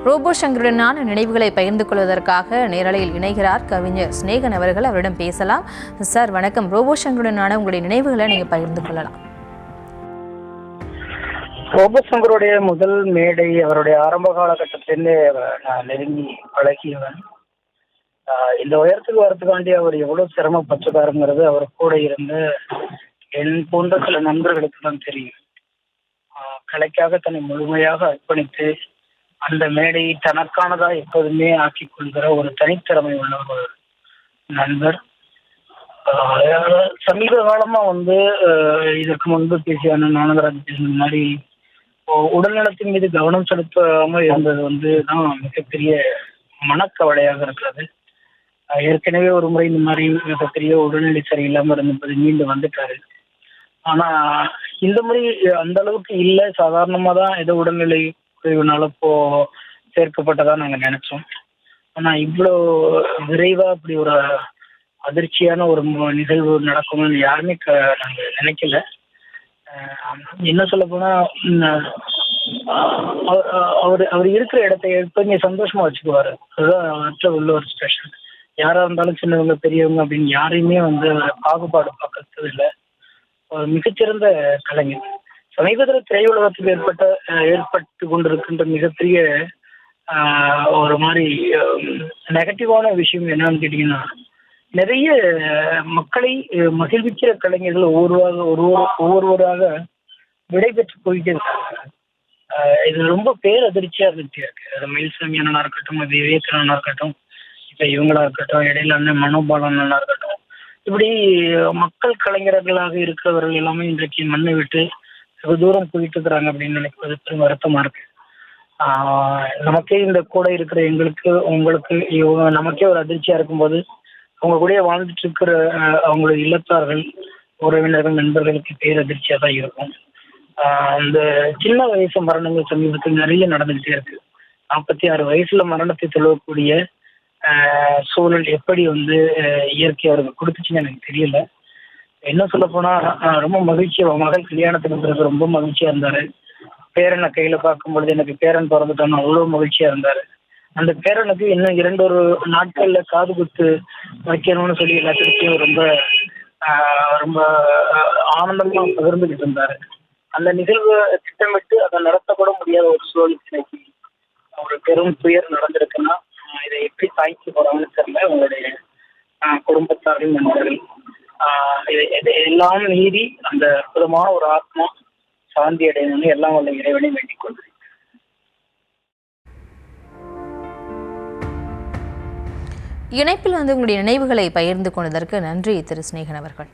Robot சங்கருடனான நினைவுகளை பகிர்ந்து கொள்வதற்காக நேரலையில் இணைகிறார் கவிஞர் ஸ்நேகன் அவர்கள். அவரிடம் பேசலாம். சார் வணக்கம். ரோபோ சங்கருடனான உங்களுடைய நினைவுகளை நீங்க பகிர்ந்து கொள்ளலாம். ரோபோ சங்கருடைய முதல் மேடை அவருடைய ஆரம்ப காலகட்டத்திலே நான் நெருங்கி பழகியவன். இந்த உயரத்துக்கு வரத்துக்காண்டி அவர் எவ்வளவு சிரமப்பட்டிருக்காருங்கிறது அவர் கூட இருந்த என் போன்ற சில நண்பர்களுக்கு தான் தெரியும். கலைக்காக தன்னை முழுமையாக அர்ப்பணித்து அந்த மேடையை தனக்கானதா எப்போதுமே ஆக்கிக் கொள்கிற ஒரு தனித்திறமை உள்ள ஒரு நண்பர். சமீப காலமா இதற்கு முன்பு பேசிய அண்ணன் ஆனந்தராஜ் பேசின மாதிரி உடல்நலத்தின் மீது கவனம் செலுத்தாம இருந்தது தான் மிகப்பெரிய மனக்கவலையாக இருக்கிறது. ஏற்கனவே ஒரு முறை இந்த மாதிரி மிகப்பெரிய உடல்நிலை சரியில்லாம இருந்தபோது மீண்டு வந்துட்டாரு. ஆனா இந்த முறை அந்த அளவுக்கு இல்லை, சாதாரணமா தான் ஏதோ உடல்நிலை குறைவுனால சேர்க்கப்பட்டதா நாங்க நினைச்சோம். ஆனா இவ்வளோ விரைவா அப்படி ஒரு அதிர்ச்சியான ஒரு நிகழ்வு நடக்கும்னு யாருமே நாங்க நினைக்கல. என்ன சொல்ல போனா அவர் இருக்கிற இடத்த எப்பவுமே சந்தோஷமா வச்சுக்குவாரு. அதுதான் உள்ள ஒரு ஸ்பெஷல். யாரா இருந்தாலும் சின்னவங்க பெரியவங்க அப்படின்னு யாரையுமே பாகுபாடு பார்க்கறது இல்லை. மிகச்சிறந்த கலைஞர். சமீபத்தில் திரையுலகத்தில் ஏற்பட்டு கொண்டிருக்கின்ற மிகப்பெரிய ஒரு மாதிரி நெகட்டிவான விஷயம் என்னன்னு கேட்டீங்கன்னா, நிறைய மக்களை மகிழ்விக்கிற கலைஞர்கள் ஒவ்வொருவராக விடைபெற்று போயிட்டே இருக்காங்க. இது ரொம்ப பேரதிர்ச்சியா இருந்துட்டே இருக்கு. அது மயில்சாமி அண்ணனா இருக்கட்டும், அது விவேகண்ணனா இருக்கட்டும், இப்ப இவங்களா இருக்கட்டும், இடையில அண்ணன் மனோபாலன் அண்ணா இருக்கட்டும், இப்படி மக்கள் கலைஞர்களாக இருக்கிறவர்கள் எல்லாமே இன்றைக்கு மண்ணை விட்டு வெகு தூரம் போயிட்டு இருக்கிறாங்க அப்படின்னு நினைக்கிறது பெரும் வருத்தமா இருக்கு. நமக்கே இந்த கூட இருக்கிற எங்களுக்கு உங்களுக்கு நமக்கே ஒரு அதிர்ச்சியா இருக்கும்போது அவங்க கூட வாழ்ந்துட்டு இருக்கிற அவங்களோட இல்லத்தார்கள், உறவினர்கள், நண்பர்களுக்கு பேரதிர்ச்சியா தான் இருக்கும். அந்த சின்ன வயசு மரணங்கள் சமீபத்தில் நிறைய நடந்துகிட்டே இருக்கு. 46 வயசுல மரணத்தை சொல்லக்கூடிய சூழல் எப்படி இயற்கை அவருக்கு கொடுத்துச்சுன்னு எனக்கு தெரியல. என்ன சொல்ல போனா ரொம்ப மகிழ்ச்சியா, மகள் கல்யாணத்துக்கு பிறகு ரொம்ப மகிழ்ச்சியா இருந்தாரு. பேரனை கையில பார்க்கும் பொழுது எனக்கு பேரன் பிறந்துட்டான்னு அவ்வளவு மகிழ்ச்சியா இருந்தாரு. அந்த பேரனுக்கு இன்னும் 2 நாட்கள்ல காது குத்து வைக்கணும்னு சொல்லி எல்லாத்திற்கும் ரொம்ப ரொம்ப ஆனந்தமா பகிர்ந்துகிட்டு இருந்தாரு. அந்த நிகழ்வு திட்டமிட்டு அதை நடத்தப்பட முடியாத ஒரு சூழலுக்கு ஒரு பெரும் துயர் நடந்திருக்குன்னா இதை எப்படி தாய்ச்சி போறாங்கன்னு தெரியல. உங்களுடைய குடும்பத்தாரின் நண்பர்கள் எல்லாம் மீறி அந்த அற்புதமான ஒரு ஆத்மா சாந்தி அடையணும்னு எல்லாம் உள்ள இறைவனை வேண்டிக் கொள்கிறேன். இணைப்பில் உங்களுடைய நினைவுகளை பகிர்ந்து கொண்டதற்கு நன்றி திரு ஸ்நேகன் அவர்கள்.